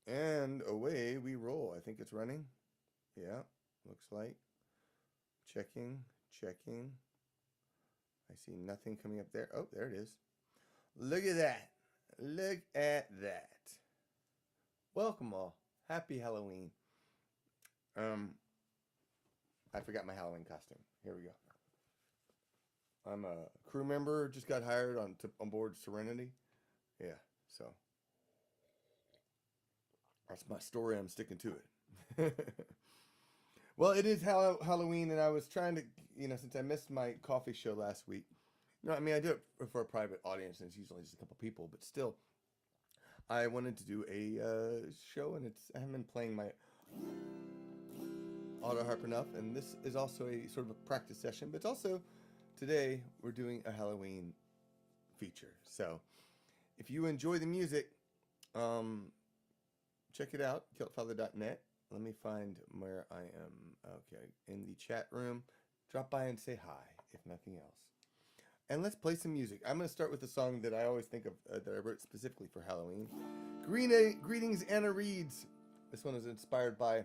And away we roll. I think it's running. Yeah, looks like. Checking, checking. I see nothing coming up there. Oh, there it is. Look at that. Look at that. Welcome all. Happy Halloween. I forgot my Halloween costume. Here we go. I'm a crew member. Just got hired on board Serenity. Yeah, so that's my story. I'm sticking to it. Well, it is Halloween, and I was trying to, since I missed my coffee show last week. I mean, I do it for a private audience, and it's usually just a couple people, but still, I wanted to do a show, and I haven't been playing my auto harp enough, and this is also a sort of a practice session, but it's also, today, we're doing a Halloween feature. So, if you enjoy the music, check it out, CELTFATHER.net. Let me find where I am. Okay, in the chat room. Drop by and say hi, if nothing else. And let's play some music. I'm going to start with a song that I always think of, that I wrote specifically for Halloween. Greetings, Anna Reeds. This one is inspired by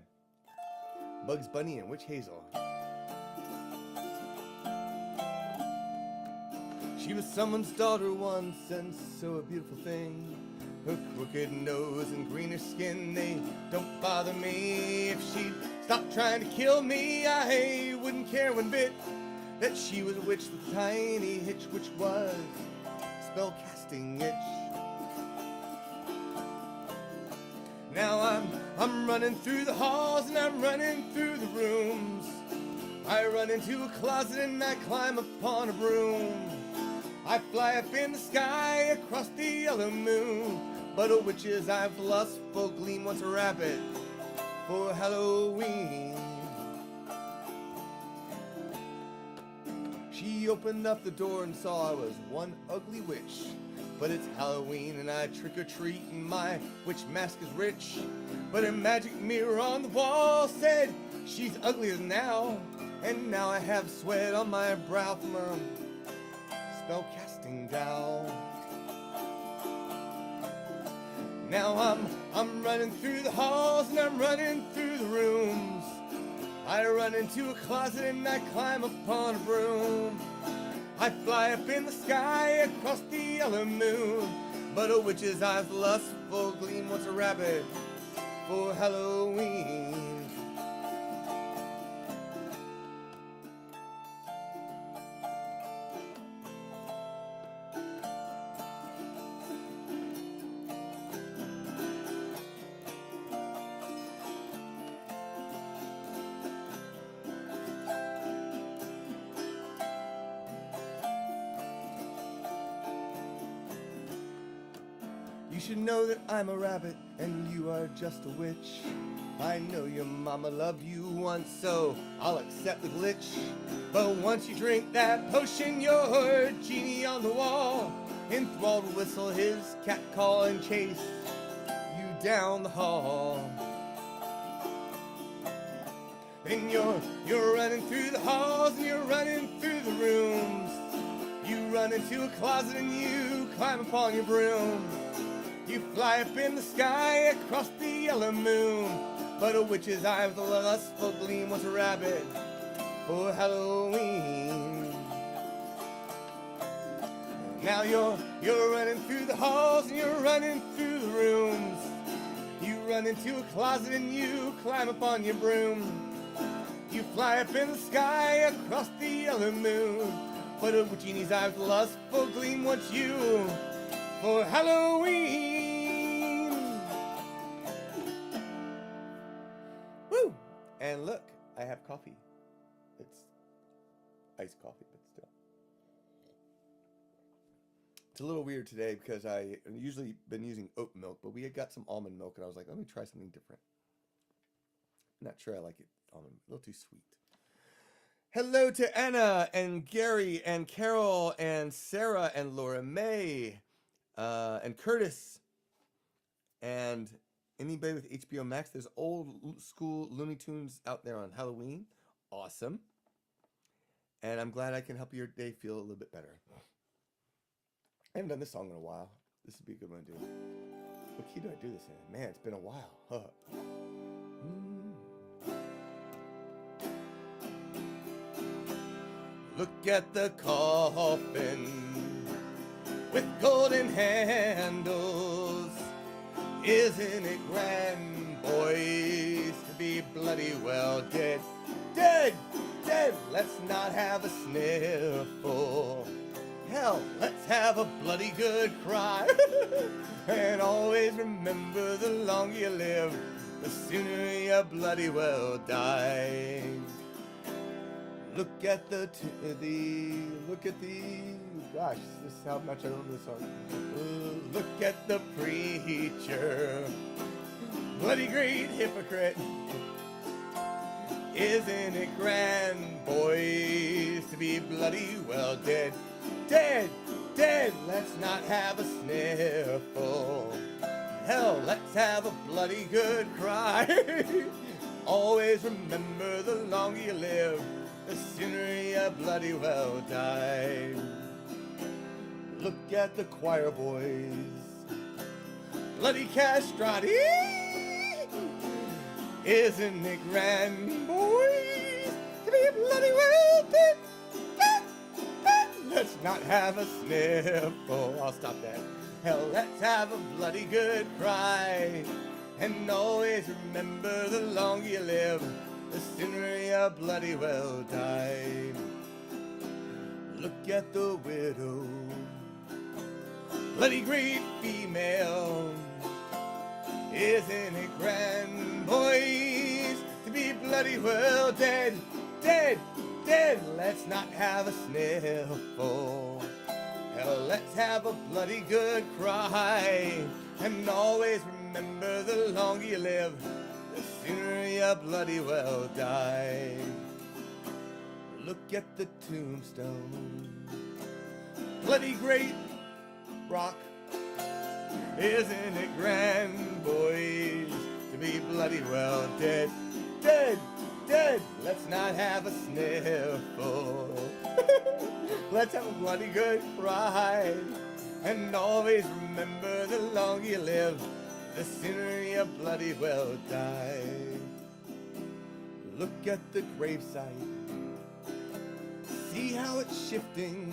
Bugs Bunny and Witch Hazel. She was someone's daughter once, and so a beautiful thing. Her crooked nose and greenish skin, they don't bother me. If she'd stop trying to kill me, I wouldn't care one bit. That she was a witch with a tiny hitch, which was spell-casting itch. Now I'm running through the halls and I'm running through the rooms. I run into a closet and I climb upon a broom. I fly up in the sky across the yellow moon. But a witch's eye of lustful gleam wants a rabbit for Halloween. She opened up the door and saw I was one ugly witch. But it's Halloween and I trick or treat and my witch mask is rich. But her magic mirror on the wall said she's uglier now. And now I have sweat on my brow from her spell-casting doll. Now I'm running through the halls and I'm running through the rooms. I run into a closet and I climb upon a broom. I fly up in the sky across the yellow moon. But a witch's eyes lustful gleam wants a rabbit for Halloween. You should know that I'm a rabbit and you are just a witch. I know your mama loved you once, so I'll accept the glitch. But once you drink that potion, your genie on the wall enthralled will whistle his cat call and chase you down the hall. Then you're running through the halls and you're running through the rooms. You run into a closet and you climb upon your broom. You fly up in the sky across the yellow moon. But a witch's eye with a lustful gleam wants a rabbit for Halloween. Now you're running through the halls and you're running through the rooms. You run into a closet and you climb upon your broom. You fly up in the sky across the yellow moon. But a genie's eye with a lustful gleam wants you for Halloween. Woo! And look, I have coffee. It's iced coffee, but still. It's a little weird today because I usually been using oat milk, but we had got some almond milk, and I was like, let me try something different. I'm not sure I like it. Almond, a little too sweet. Hello to Anna and Gary and Carol and Sarah and Laura May and Curtis and anybody with HBO Max. There's old school Looney Tunes out there on Halloween. Awesome. And I'm glad I can help your day feel a little bit better. I haven't done this song in a while. This would be a good one to do. What key do I do this in? Man, it's been a while. Huh. Look at the coffin with golden handles. Isn't it grand, boys, to be bloody well dead? Dead, dead, let's not have a sniffle. Hell, let's have a bloody good cry. And always remember, the longer you live, the sooner you bloody well die. Look at the gosh, this is how much I love this song. Look at the preacher, bloody great hypocrite. Isn't it grand, boys, to be bloody well dead? Dead, dead, let's not have a sniffle. Hell, let's have a bloody good cry. Always remember, the longer you live, the sooner you bloody well die. Look at the choir boys, bloody castrati. Isn't it grand, boys, to be bloody well dead? Let's not have a sniffle. I'll stop that. Hell, let's have a bloody good cry. And always remember, the longer you live, the sooner you bloody well die. Look at the widow, bloody great female. Isn't it grand, boys, to be bloody well dead? Dead, dead, let's not have a sniffle. Hell, let's have a bloody good cry. And always remember, the longer you live, the sooner you bloody well die. Look at the tombstone, bloody great rock. Isn't it grand, boys, to be bloody well dead? Dead, dead, let's not have a sniffle. Let's have a bloody good cry. And always remember, the longer you live, the sooner you bloody well die. Look at the gravesite, see how it's shifting.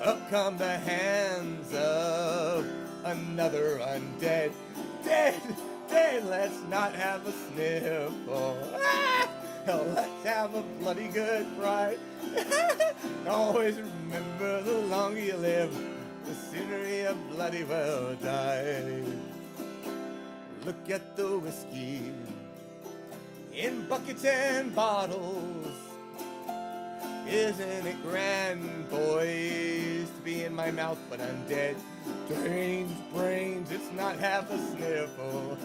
Up come the hands of another undead. Dead, dead, let's not have a sniffle. Ah! Hell, let's have a bloody good cry. Always remember, the longer you live, the sooner you bloody well die. Look at the whiskey in buckets and bottles. Isn't it grand, boys, to be in my mouth but I'm dead? Drains, brains, it's not half a sniffle.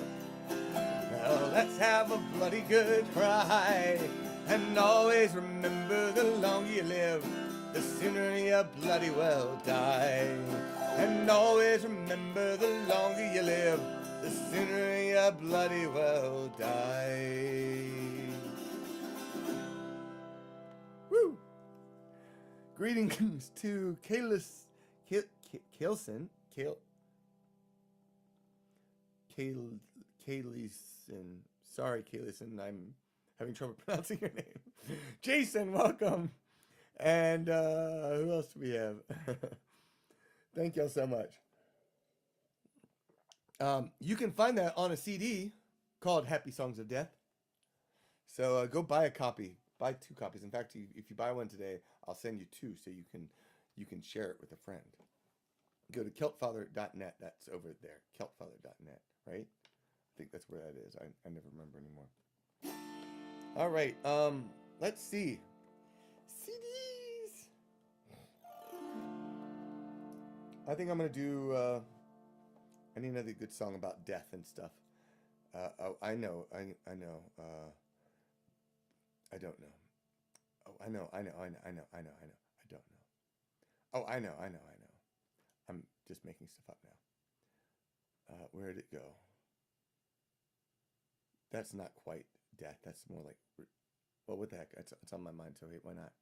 Now let's have a bloody good cry. And always remember, the longer you live, the sooner you bloody well die. And always remember, the longer you live, the sooner you bloody well die. Woo! Greetings to Kailson. Sorry, Kailson, I'm having trouble pronouncing your name. Jason, welcome. And who else do we have? Thank y'all so much. You can find that on a CD called Happy Songs of Death. So go buy a copy. Buy 2 copies. In fact, if you buy one today, I'll send you 2 so you can share it with a friend. Go to CELTFATHER.net. That's over there. CELTFATHER.net, right? I think that's where that is. I never remember anymore. All right. Let's see. CDs. I think I'm gonna do. I need another good song about death and stuff. Oh, I know. I know. I don't know. Oh, I know. I don't know. Oh, I know. I'm just making stuff up now. Where did it go? That's not quite death. That's more like, well, what the heck? It's on my mind, so hey, why not?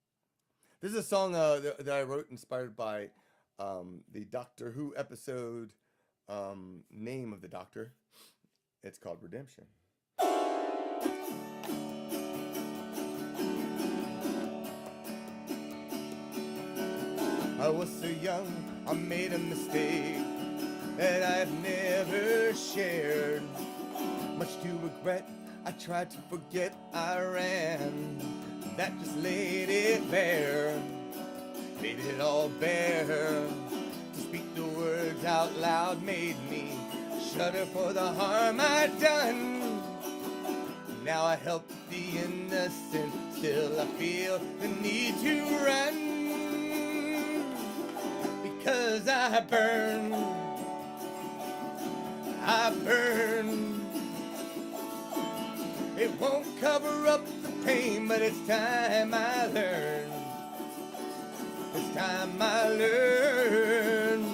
This is a song that I wrote inspired by the Doctor Who episode name of the doctor. It's called Redemption. I was so young, I made a mistake that I've never shared. Much to regret, I tried to forget, I ran. That just laid it bare, made it all bare. To speak the words out loud made me shudder for the harm I'd done. Now I help the innocent, still I feel the need to run. Because I burn. It won't cover up the pain, but it's time I learn. It's time I learn.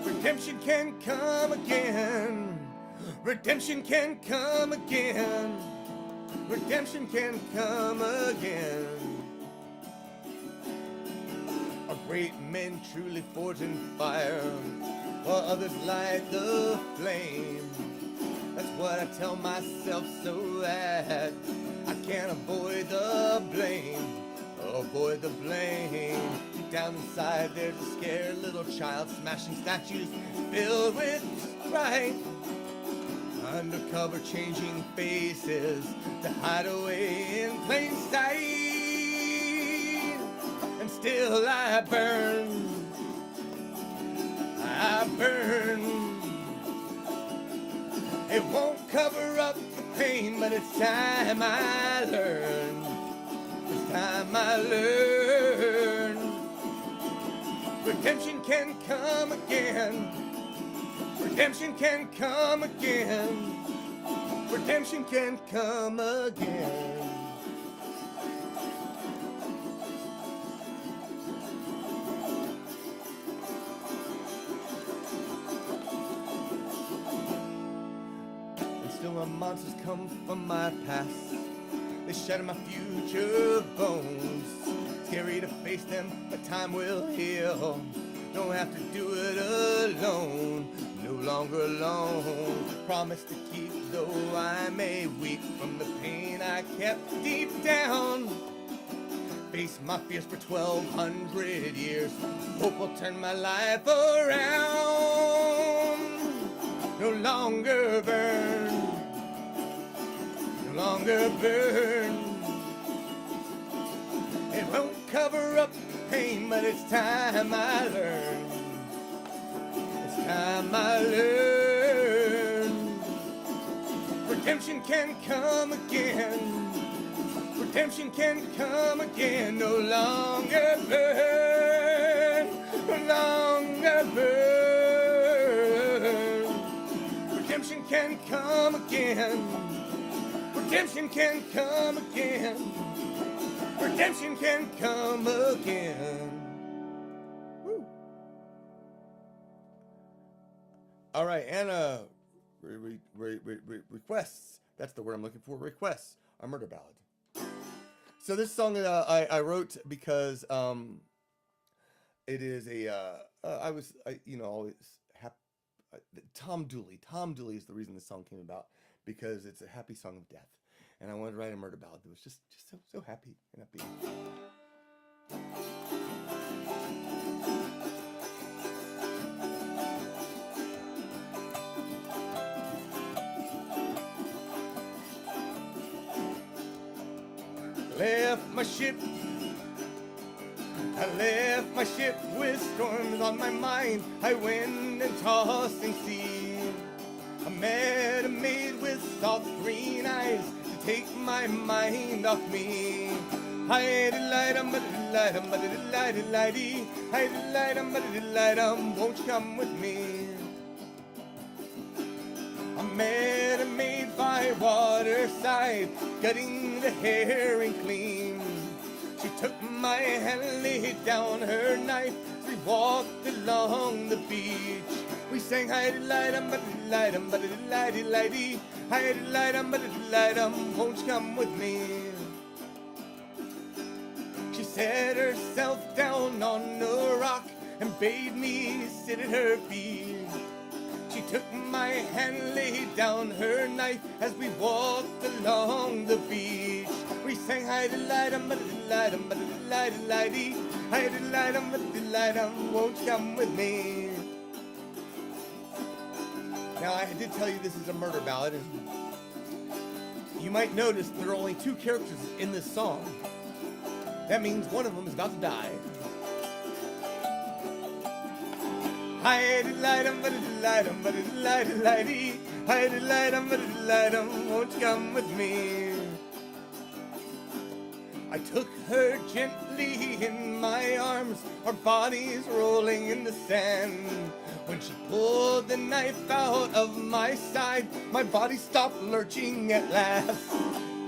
Redemption can come again. Redemption can come again. Redemption can come again. Great men truly forge in fire, while others light the flame. That's what I tell myself so that I can't avoid the blame. Avoid the blame. Deep down inside there's a scared little child smashing statues filled with pride. Undercover changing faces to hide away in plain sight. And still I burn. It won't cover up the pain, but it's time I learn. It's time I learn. Redemption can come again. Redemption can come again. Redemption can come again. When monsters come from my past, they shatter my future bones. Scary to face them, but time will heal. Don't have to do it alone. No longer alone. Promise to keep, though I may weep from the pain I kept deep down. Face my fears for 1,200 years. Hope will turn my life around. No longer burn. Longer burn. It won't cover up the pain, but it's time I learn. It's time I learn. Redemption can come again. Redemption can come again. No longer burn. No longer burn. Redemption can come again. Redemption can come again. Redemption can come again. Woo. All right, Anna requests. That's the word I'm looking for. Requests a murder ballad. So this song I wrote because it is always happy. Tom Dooley. Tom Dooley is the reason this song came about, because it's a happy song of death. And I wanted to write a murder ballad that was just so happy and upbeat. I left my ship with storms on my mind, high wind and tossing sea. I met a maid with soft green eyes to take my mind off me. Won't you come with me? I met a maid by waterside, cutting the herring clean. She took my hand, laid down her knife, we walked along the beach. We sang hi-de-light-um, but-de-light-um, but-de-lighty-lighty, hi-de-light-um, but-de-light-um, won't you come with me? She set herself down on a rock and bade me sit at her feet. She took my hand, laid down her knife as we walked along the beach. We sang hi-de-li-dum, ba-de-li-dum, ba-de-li-de-li-dee, hi-de-li-dum, ba-de-li-dum, won't you come with me? Now, I did tell you this is a murder ballad, and you might notice there are only 2 characters in this song. That means one of them is about to die. Hi-de-li-dum, ba-de-li-dum, ba-de-li-de-li-dee, hi-de-li-dum, ba-de-li-dum, won't you come with me? I took her gently in my arms, our bodies rolling in the sand. When she pulled the knife out of my side, my body stopped lurching at last.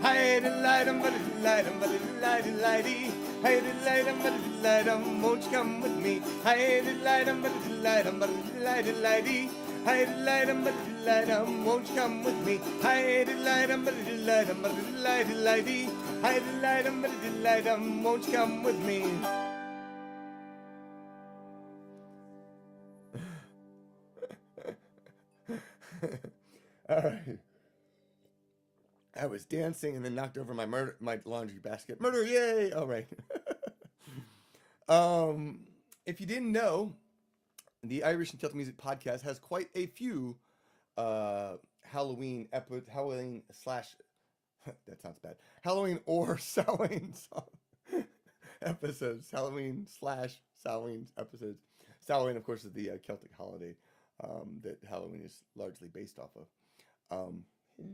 Hi-de-li-dum, ba-de-li-dum, ba-de-li-de-li-dee, hi-de-li-dum, ba-de-li-dum, won't you come with me? Hi-de-li-dum, ba-de-li-dum, ba-de-li-de-li-dee, hi-de-li-dum, ba-de-li-dum, won't you come with me? Hi-de-li-dum, ba-de-li-dum, ba-de-li-de-li-dee, hi-de-li-dum, ba-de-li-dum, won't you come with me? All right. I was dancing and then knocked over my laundry basket. Murder, yay! All right. If you didn't know, the Irish and Celtic Music Podcast has quite a few Halloween slash that sounds bad. Halloween or Samhain episodes. Halloween slash Samhain episodes. Samhain, of course, is the Celtic holiday that Halloween is largely based off of. Hello,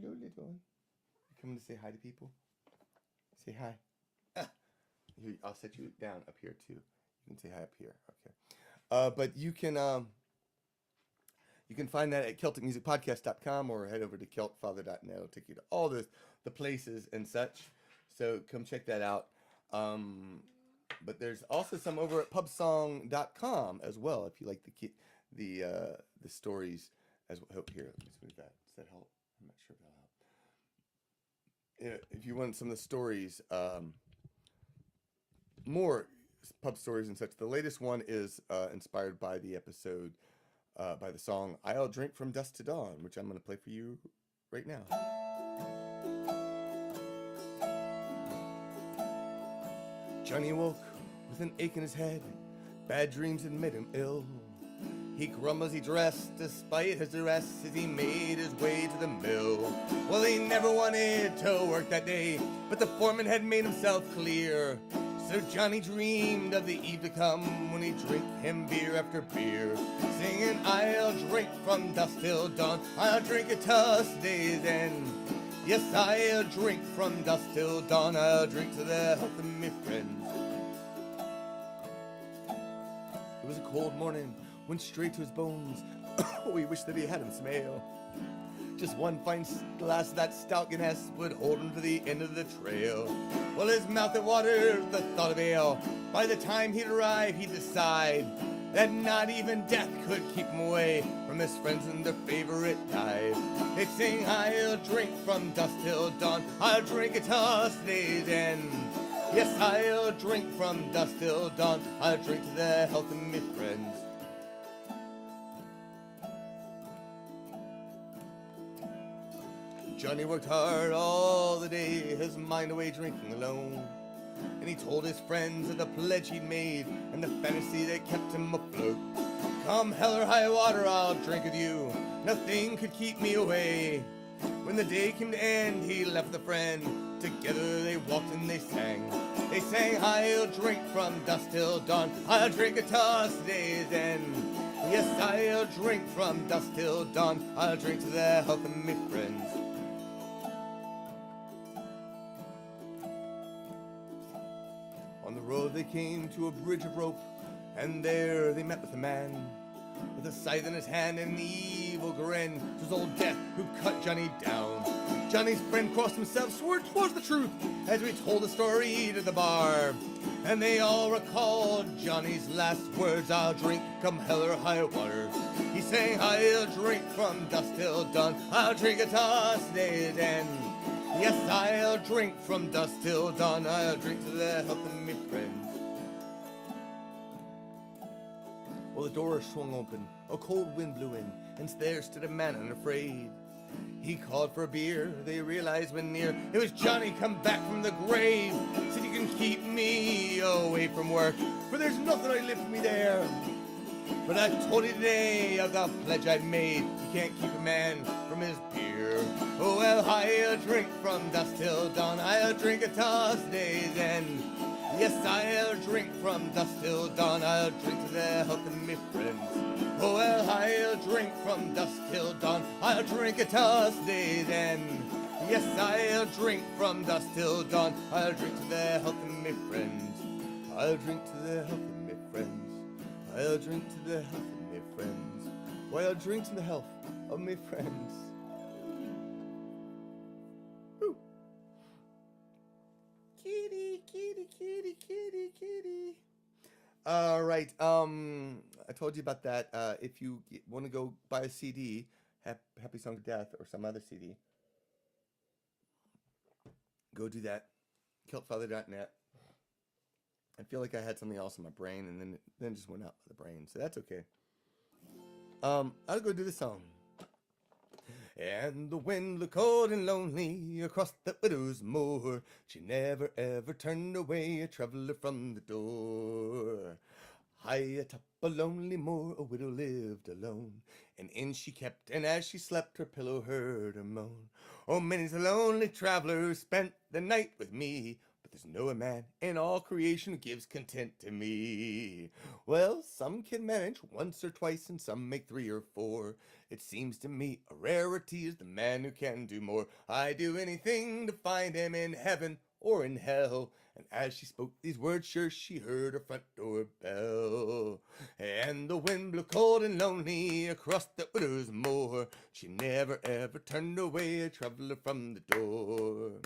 little one. You coming to say hi to people? Say hi. Here, I'll set you down up here too. You can say hi up here. Okay. But you can find that at CelticMusicPodcast.com or head over to CELTFATHER.net. It'll take you to all the places and such. So come check that out. But there's also some over at pubsong.com as well if you like the stories as well. Here, let me smooth that. Does that help? I'm not sure if that'll help. If you want some of the stories, more pub stories and such, the latest one is inspired by the episode, by the song I'll Drink From Dusk to Dawn, which I'm going to play for you right now. Johnny woke with an ache in his head, bad dreams had made him ill. He grumbles he dressed despite his duress as he made his way to the mill. Well, he never wanted to work that day, but the foreman had made himself clear. So Johnny dreamed of the eve to come when he'd drink him beer after beer, singing, I'll drink from dusk till dawn, I'll drink it to us day's end. Yes, I'll drink from dusk till dawn, I'll drink to the health of me friends. It was a cold morning, went straight to his bones. Oh, he wished that he had him some ale. Just one fine glass of that stout Guinness would hold him to the end of the trail. Well, his mouth had watered the thought of ale. By the time he'd arrive, he'd decide that not even death could keep him away from his friends and their favorite dive. They'd sing, I'll drink from dusk till dawn, I'll drink it to us day's end. Yes, I'll drink from dusk till dawn, I'll drink to the health of me friends. Johnny worked hard all the day, his mind away drinking alone. And he told his friends of the pledge he'd made and the fantasy that kept him afloat. Come hell or high water, I'll drink with you, nothing could keep me away. When the day came to end, he left the friend. Together they walked and they sang. They sang, I'll drink from dusk till dawn, I'll drink it to us day's end. Yes, I'll drink from dusk till dawn, I'll drink to the health of me friends. On the road they came to a bridge of rope, and there they met with a man with a scythe in his hand and an evil grin. 'Twas old Death who cut Johnny down. Johnny's friend crossed himself, swore 'twas the truth, as we told the story to the bar. And they all recalled Johnny's last words, I'll drink come hell or high water. He sang, I'll drink from dusk till dawn, I'll drink it to us day's end. Yes, I'll drink from dusk till dawn, I'll drink to the health of me friends. Well, the door swung open, a cold wind blew in, and there stood a man unafraid. He called for a beer, they realized when near, it was Johnny come back from the grave. Said, you can keep me away from work, for there's nothing I lift me there. But I told you today of the pledge I made, you can't keep a man from his beer. Oh well, I'll drink from dusk till dawn, I'll drink it till day's end. Yes, I'll drink from dusk till dawn, I'll drink to the health of me friends. Oh well, I'll drink from dusk till dawn, I'll drink it till day's end. Yes, I'll drink from dusk till dawn, I'll drink to the health of me friends. I'll drink to the health of me friends. I'll drink to the health of me friends. Well, I'll drink to the health of me friends. Woo. Kitty, kitty, kitty, kitty, kitty. All right. I told you about that. If you want to go buy a CD, Happy Song to Death, or some other CD, go do that. CELTFATHER.net. I feel like I had something else in my brain, and then it just went out of the brain, so that's okay. I'll go do the song. And the wind blew cold and lonely across the widow's moor. She never ever turned away a traveler from the door. High atop a lonely moor, a widow lived alone, and in she kept, and as she slept, her pillow heard her moan. Oh, many's a lonely traveler who spent the night with me, but there's no a man in all creation who gives content to me. Well, some can manage once or twice, and some make 3 or 4. It seems to me a rarity is the man who can do more. I'd do anything to find him in heaven or in hell. And as she spoke these words, sure she heard her front door bell. And the wind blew cold and lonely across the widow's moor. She never ever turned away a traveler from the door.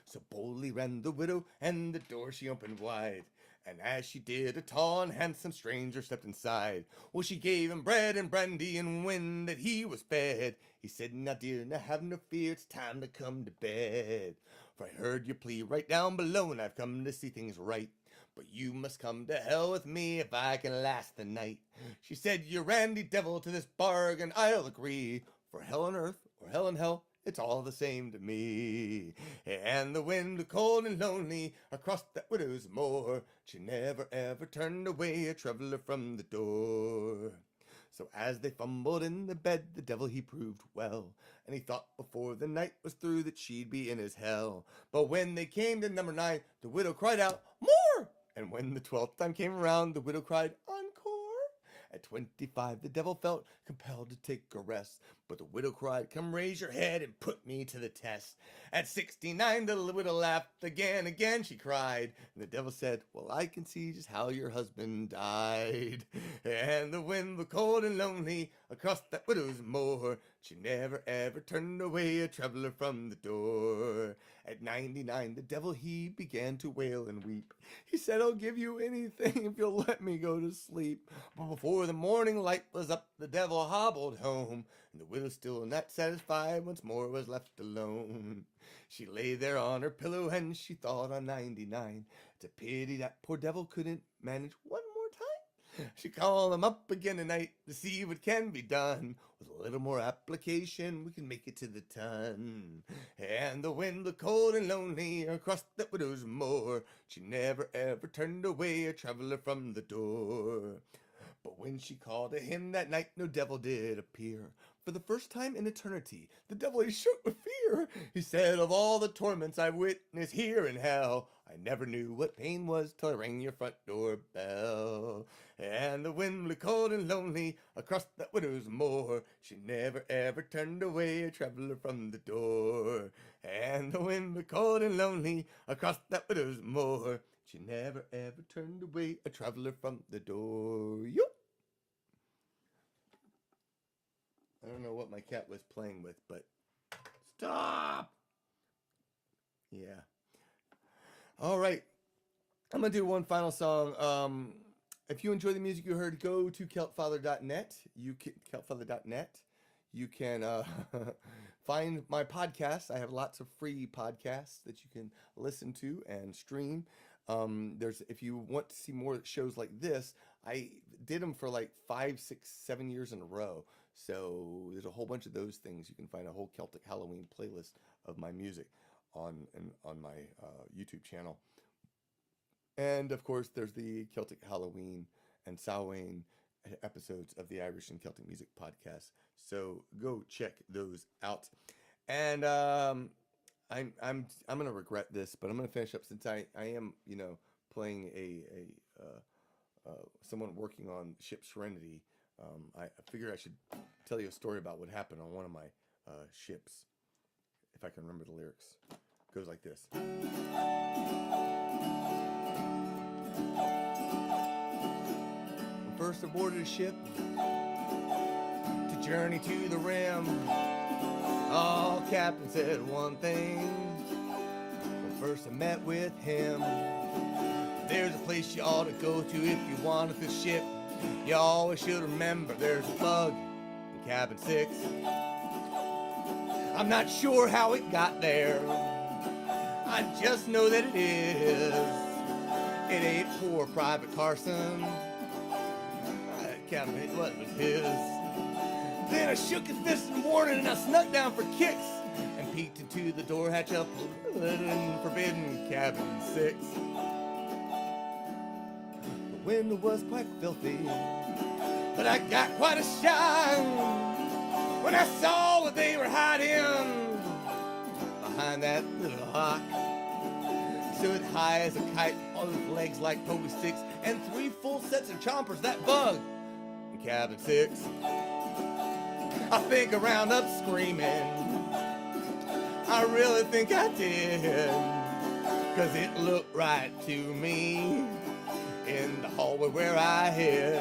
So boldly ran the widow, and the door she opened wide. And as she did, a tall and handsome stranger stepped inside. Well, she gave him bread and brandy, and when that he was fed, he said, now dear, now have no fear, it's time to come to bed. For I heard your plea right down below, and I've come to see things right. But you must come to hell with me if I can last the night. She said, you randy devil, to this bargain I'll agree. For hell on earth, or hell in hell, it's all the same to me. And the wind blew cold and lonely across that widow's moor. She never ever turned away a traveler from the door. So as they fumbled in the bed, the devil he proved well, and he thought before the night was through that she'd be in his hell. But when they came to number 9, the widow cried out, more! And when the 12th time came around, the widow cried, encore! At 25, the devil felt compelled to take a rest, but the widow cried, come raise your head and put me to the test. At 69, the widow laughed again she cried, and the devil said, well, I can see just how your husband died. And the wind blew cold and lonely across that widow's moor. She never ever turned away a traveler from the door. At 99, the devil he began to wail and weep. He said, I'll give you anything if you'll let me go to sleep. But before the morning light was up, the devil hobbled home, and the widow, still not satisfied, once more was left alone. She lay there on her pillow, and she thought on 99. It's a pity that poor devil couldn't manage one more time. She called him up again tonight to see what can be done. With a little more application, we can make it to the ton. And the wind blew cold and lonely across that widow's moor. She never ever turned away a traveler from the door. But when she called to him that night, no devil did appear. For the first time in eternity, the devil he shook with fear. He said, of all the torments I've witnessed here in hell, I never knew what pain was till I rang your front door bell. And the wind blew cold and lonely across that widow's moor. She never ever turned away a traveler from the door. And the wind blew cold and lonely across that widow's moor. She never ever turned away a traveler from the door. Yo! I don't know what my cat was playing with, but stop! Yeah. All right. I'm going to do one final song. If you enjoy the music you heard, go to CELTFATHER.net. CELTFATHER.net. You can find my podcasts. I have lots of free podcasts that you can listen to and stream. If you want to see more shows like this, I did them for like 5, 6, 7 years in a row. So there's a whole bunch of those things. You can find a whole Celtic Halloween playlist of my music on my YouTube channel. And of course, there's the Celtic Halloween and Samhain episodes of the Irish and Celtic Music podcast. So go check those out. And I'm gonna regret this, but I'm gonna finish up since I am playing someone working on ship Serenity. I figured I should tell you a story about what happened on one of my ships, if I can remember the lyrics. It goes like this. When first aboarded a ship to journey to the rim, all captain said one thing. When first I met with him, there's a place you ought to go to if you want the ship. You always should remember there's a bug in cabin 6. I'm not sure how it got there, I just know that it is. It ain't poor Private Carson, I can't admit what was his. Then I shook his fist in warning and I snuck down for kicks and peeked into the door hatch up in forbidden cabin 6. The window was quite filthy, but I got quite a shine when I saw what they were hiding behind that little hawk. Stood high as a kite, on his legs like pogo sticks, and 3 full sets of chompers that bug in cabin 6. I think I wound up screaming, I really think I did, 'cause it looked right to me in the hallway where I hid.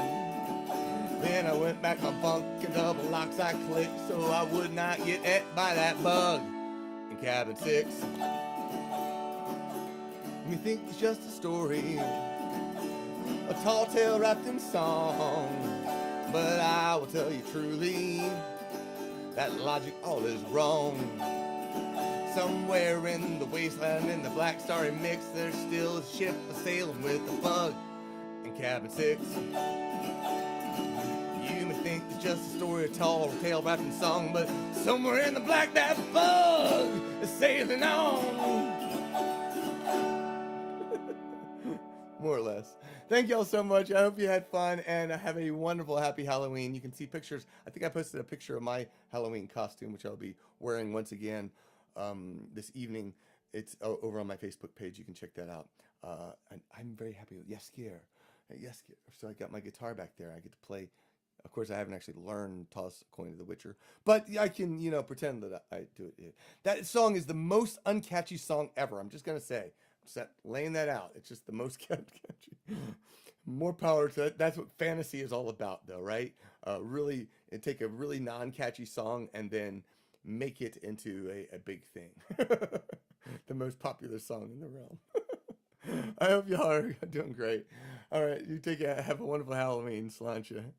Then I went back my bunk and double locks I clicked so I would not get ate by that bug in cabin 6. You think it's just a story, a tall tale wrapped in song, but I will tell you truly that logic all is wrong. Somewhere in the wasteland in the black starry mix, there's still a ship a-sailing with a bug in cabin 6. You may think it's just a story, a tall tale wrapped in song, but somewhere in the black that bug is sailing on. More or less. Thank y'all so much. I hope you had fun and have a wonderful, happy Halloween. You can see pictures. I think I posted a picture of my Halloween costume, which I'll be wearing once again this evening. It's over on my Facebook page. You can check that out. And I'm very happy with Yes, Gear. Yes, Gear. So I got my guitar back there. I get to play. Of course, I haven't actually learned Toss a Coin to the Witcher, but I can, pretend that I do it. That song is the most uncatchy song ever. I'm just going to say. Laying that out. It's just the most catchy. More power to it. That's what fantasy is all about, though, right? Really, take a really non-catchy song and then make it into a big thing. The most popular song in the realm. I hope y'all are doing great. All right, you have a wonderful Halloween, Sláinte.